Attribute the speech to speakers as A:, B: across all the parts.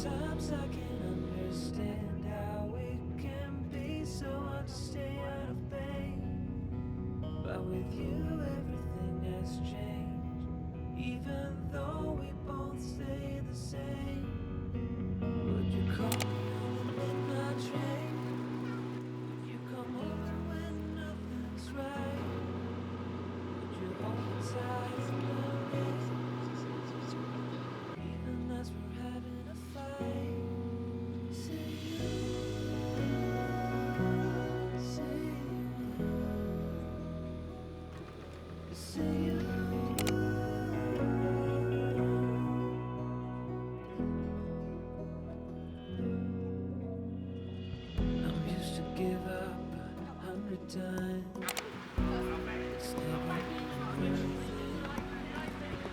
A: Sometimes I can't understand how it can be so hard to stay out of pain. But with you, everything has changed. Even though we both stay the same. Would you call me on the midnight train? Would you come over when nothing's right? Would you hold me tight in the rain? Even as we're having a fight. Say you, say you. I'm used to give up 100 times. It's never been worth it.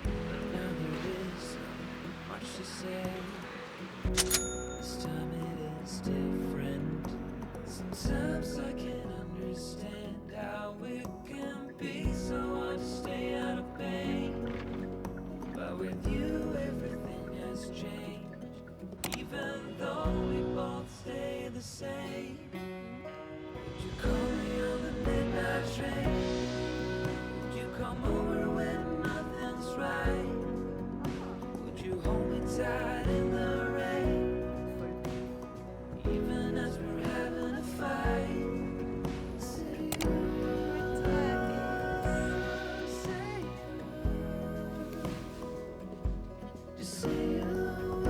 A: But now there is so much to say. This time it is different. Sometimes I can't understand how it can be so hard to stay out of pain. But with you, everything has changed. Even though we both stay the same. Would you call me on the midnight train? Would you come over when nothing's right? Would you hold me tight in the rain? Even as we're having a fight. Say you, say you, just say you.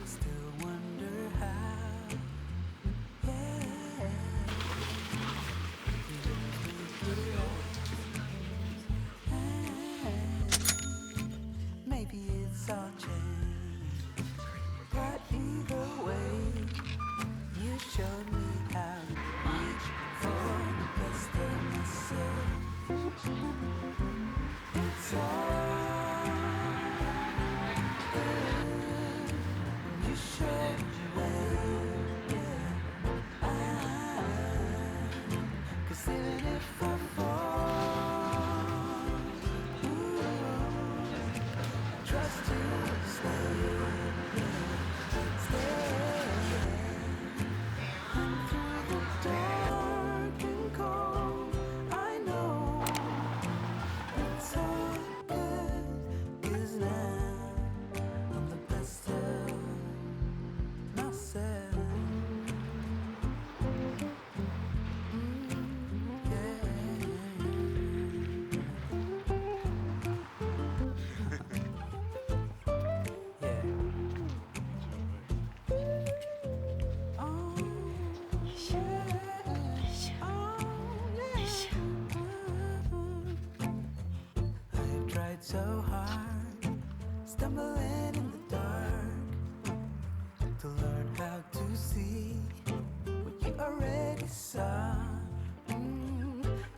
A: Still wonder how, yeah. Maybe it's all changed, but either way, you showed me how to reach for the best of myself. It's all now I'm the best of myself. Tried so hard, stumbling in the dark, to learn how to see what you already saw.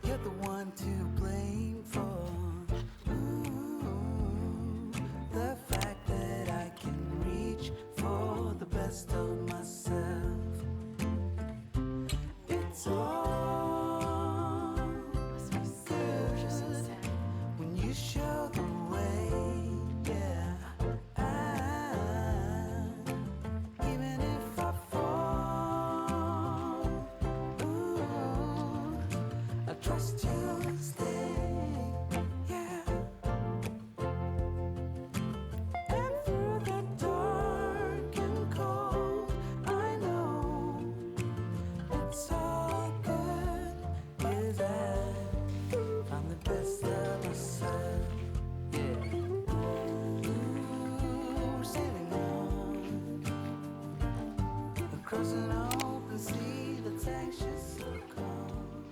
A: You're the one to blame for the fact that I can reach for the best of myself. It's all good when you show the way, yeah. Even if I fall, I trust you'll stay, yeah. And through the dark and cold, I know it's all good, 'cause I'm the best of myself, yeah. We're sailing on across an open sea that's anxious so calm.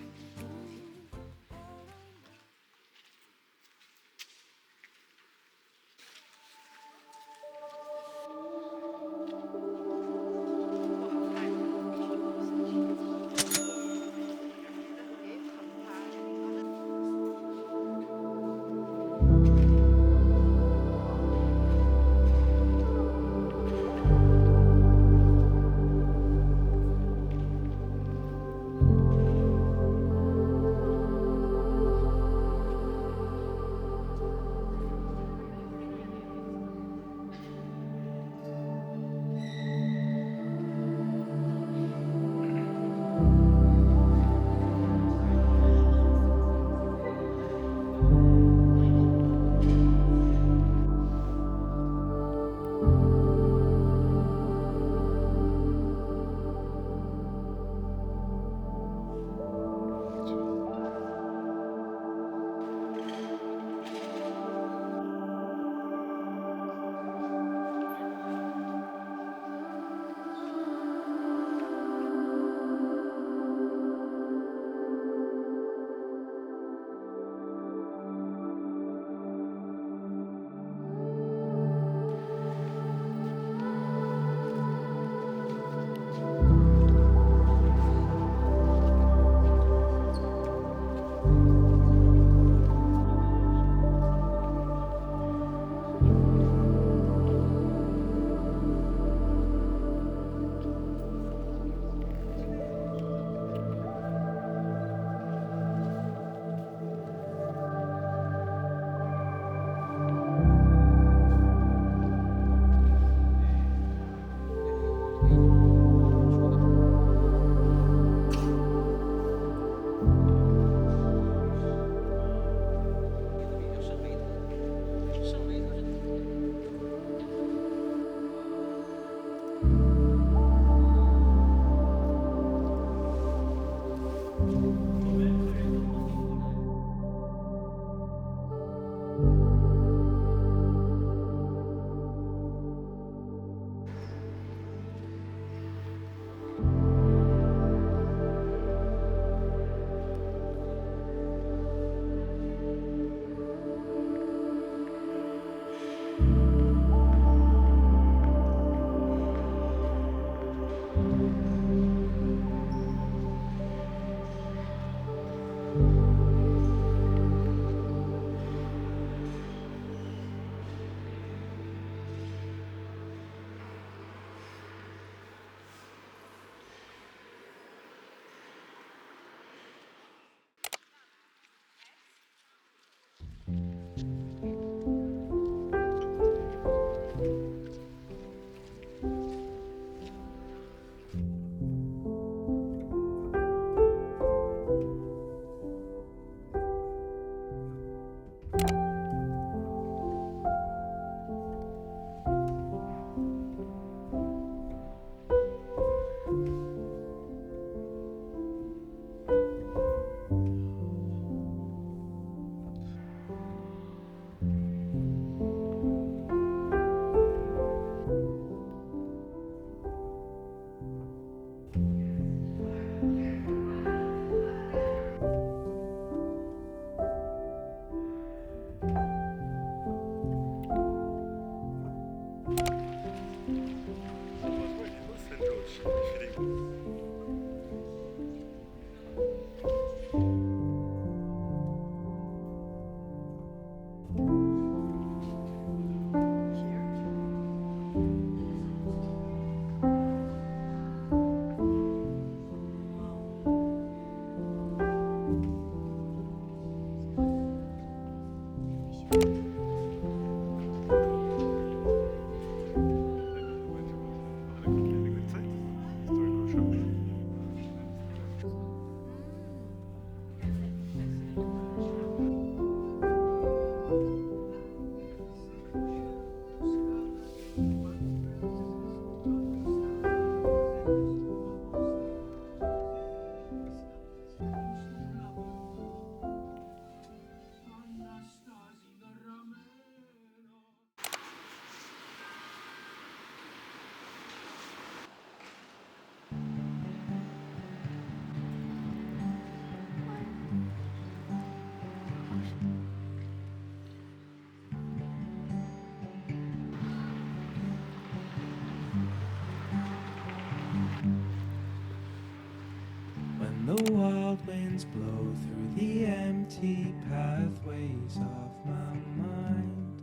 A: the wild winds blow through the empty pathways of my mind,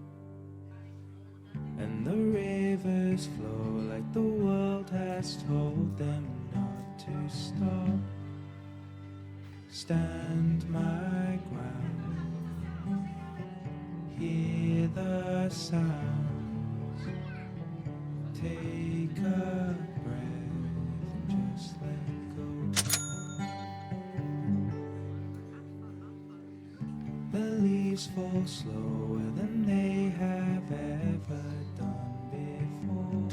A: and the rivers flow like the world has told them not to stop. Stand my ground, hear the sounds, take a breath and just let go. The leaves fall slower than they have ever done before,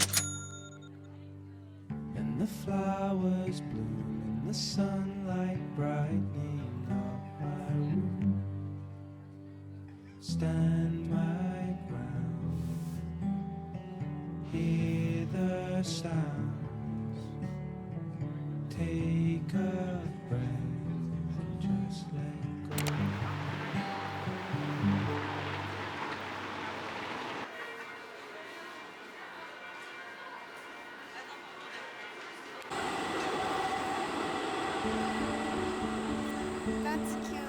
A: and the flowers bloom in the sunlight brightening up my room. Stand my ground, hear the sounds, take a breath and just let go.
B: That's cute.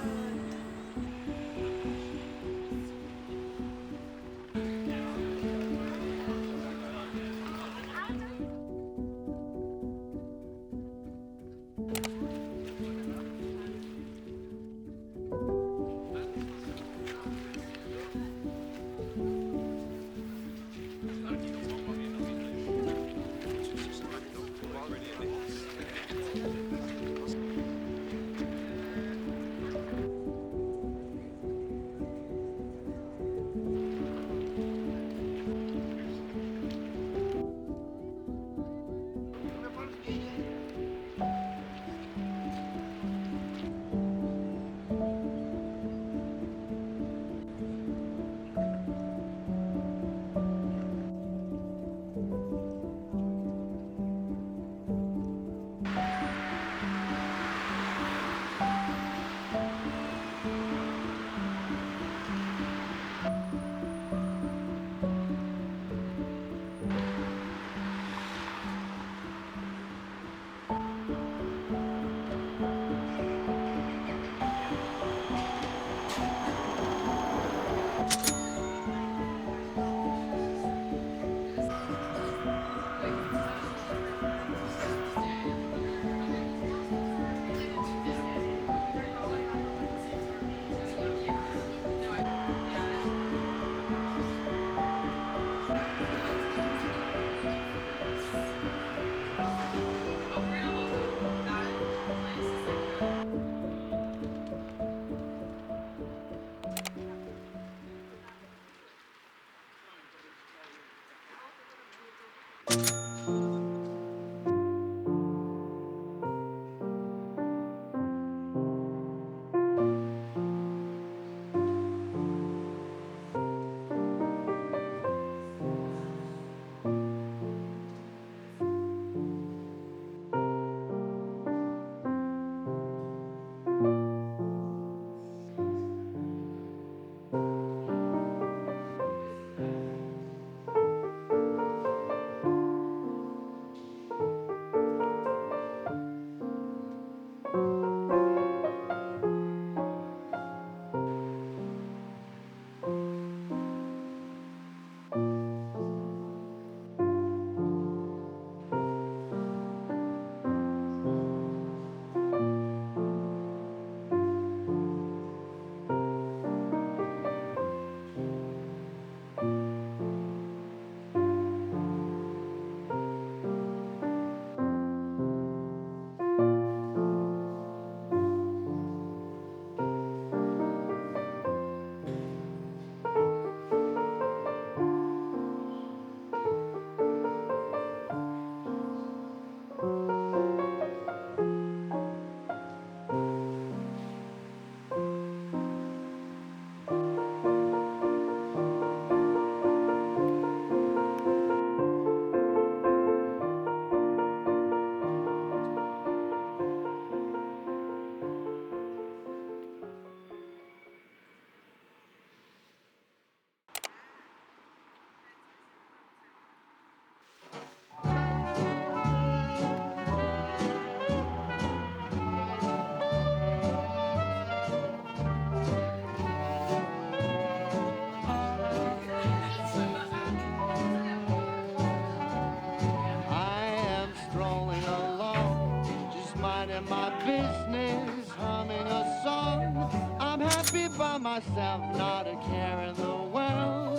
B: myself, not a care in the world.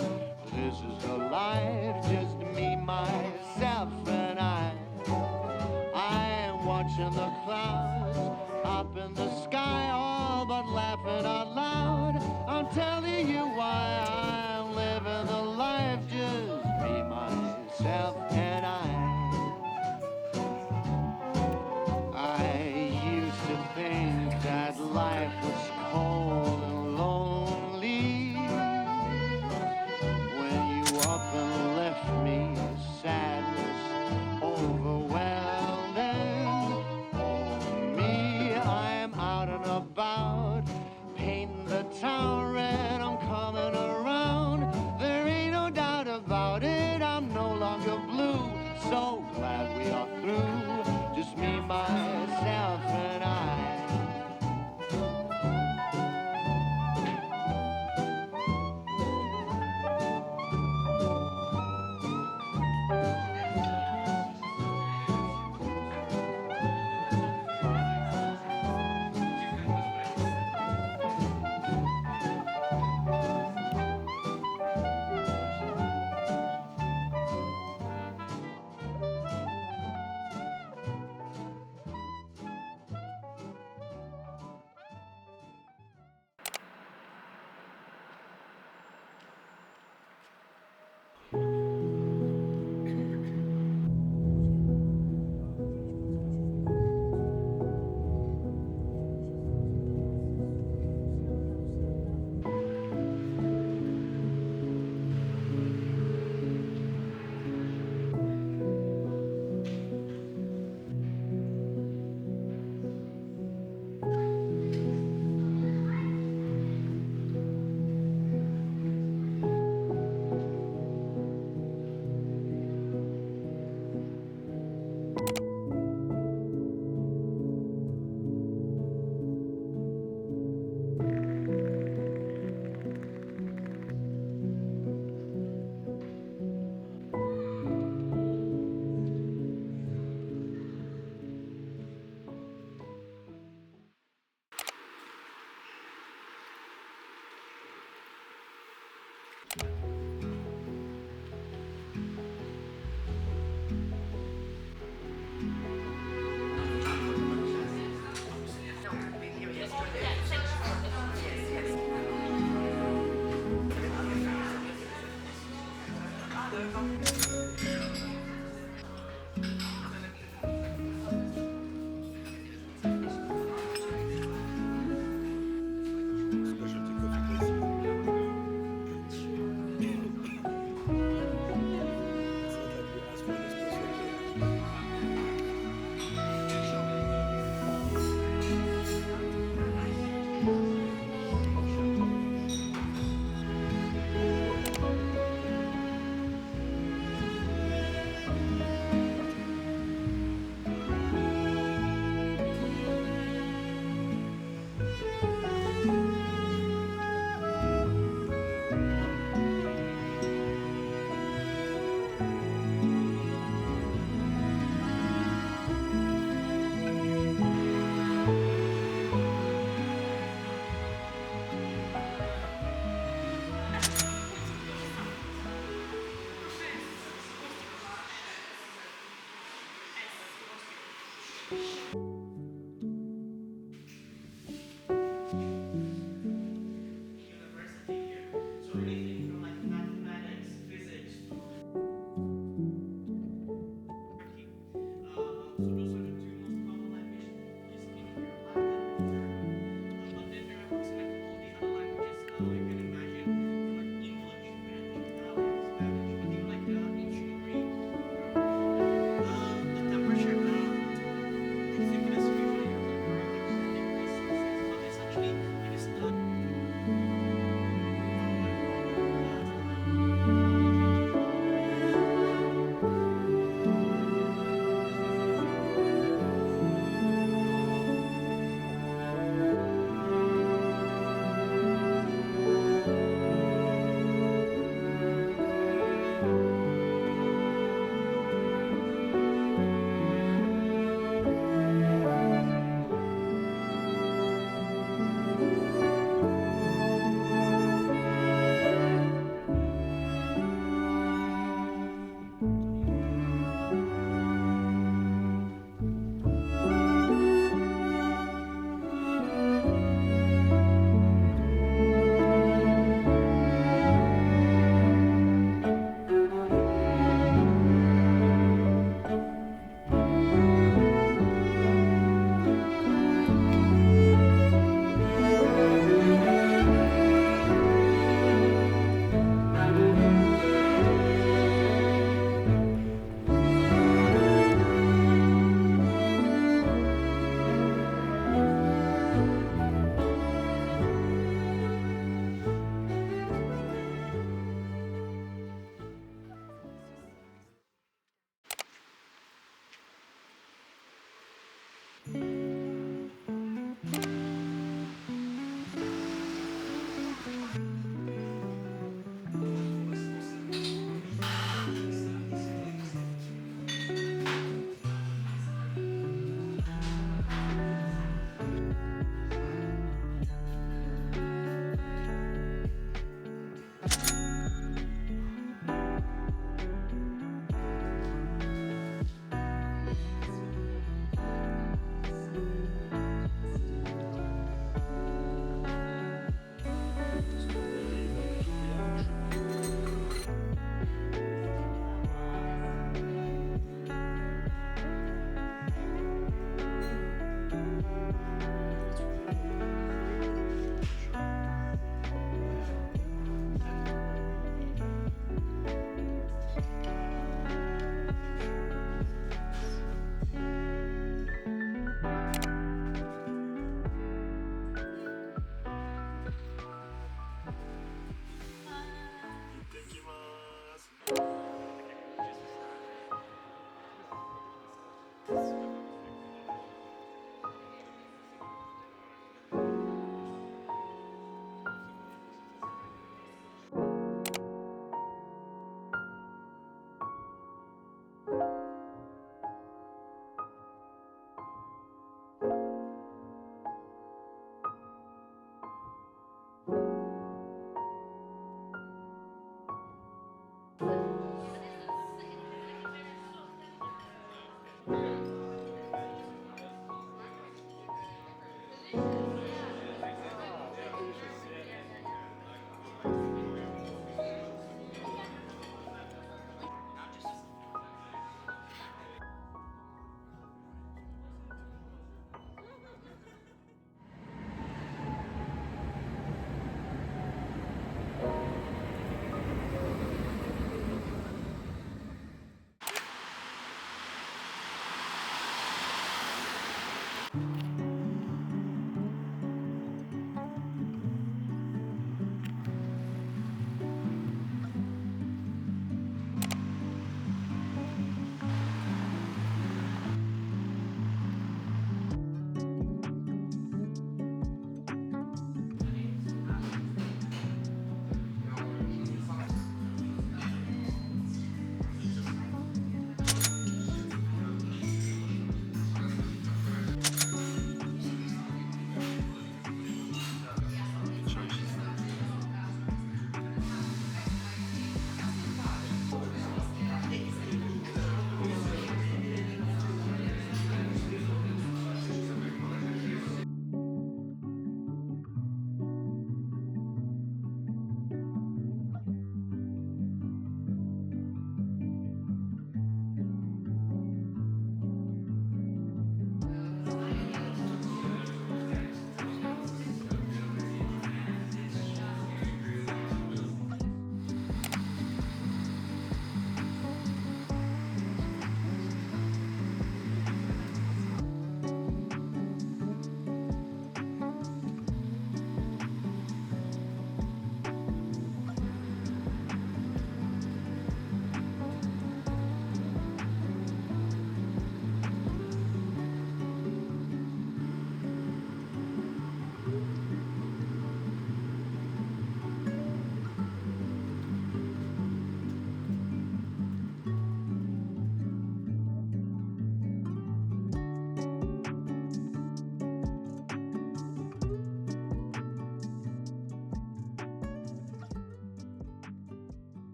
B: This is the life, just me, myself, and I. I am watching the clouds up in the sky, all but laughing out loud. I'm telling you why I'm living the life, just me, myself, and I used to think that life was cold and lonely when you up and left me, sadness overwhelming. Oh, me, I'm out and about, painting the town red, I'm coming around. There ain't no doubt about it, I'm no longer blue. So glad we are through, just me, myself, and I.